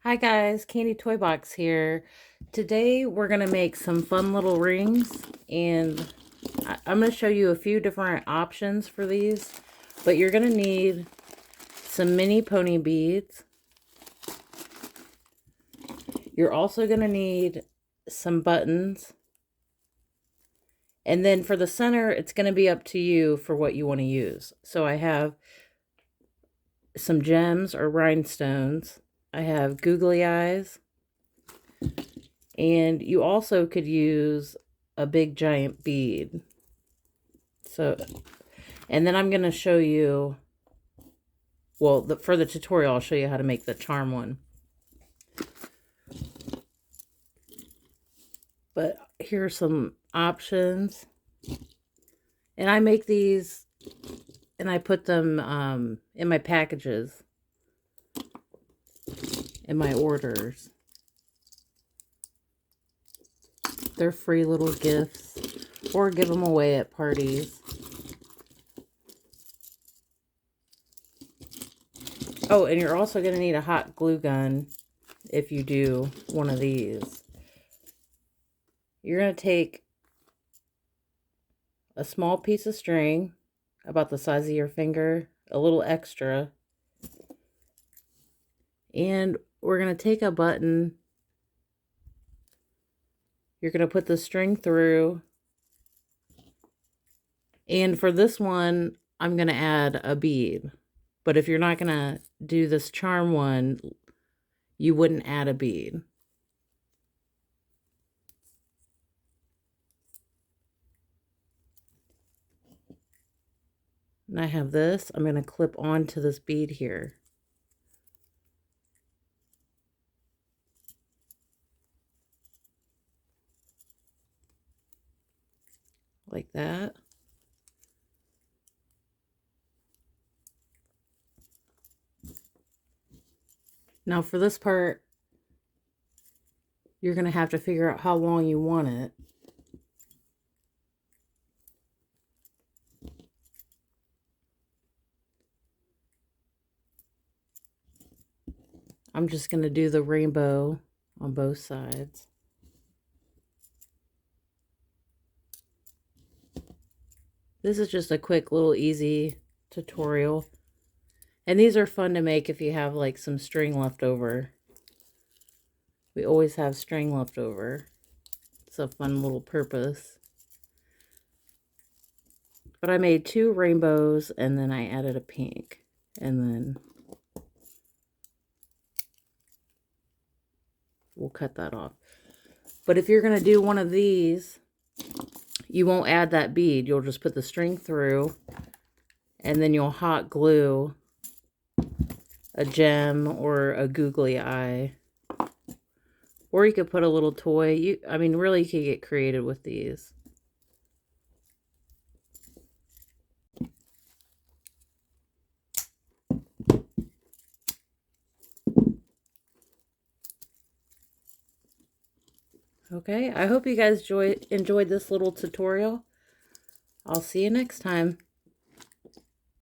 Hi guys, Candy Toy Box here. Today we're going to make some fun little rings, and I'm going to show you a few different options for these, but you're going to need some mini pony beads. You're also going to need some buttons, and then for the center it's going to be up to you for what you want to use. So I have some gems or rhinestones. I have googly eyes. And you also could use a big giant bead. And then I'm going to show you, well, for the tutorial, I'll show you how to make the charm one. But here are some options. And I make these and I put them in my packages, in my orders. They're free little gifts, or give them away at parties. Oh, and you're also going to need a hot glue gun if you do one of these. You're going to take a small piece of string, about the size of your finger, a little extra, and we're going to take a button. You're going to put the string through, and for this one, I'm going to add a bead. But if you're not going to do this charm one, you wouldn't add a bead. And I have this. I'm going to clip onto this bead here. Like that. Now for this part, you're going to have to figure out how long you want it. I'm just going to do the rainbow on both sides. This is just a quick little easy tutorial. And these are fun to make if you have like some string left over. We always have string left over. It's a fun little purpose. But I made 2 rainbows and then I added a pink. And then we'll cut that off. But if you're going to do one of these, you won't add that bead. You'll just put the string through and then you'll hot glue a gem or a googly eye. Or you could put a little toy. I mean, really, you could get creative with these. Okay, I hope you guys enjoyed this little tutorial. I'll see you next time.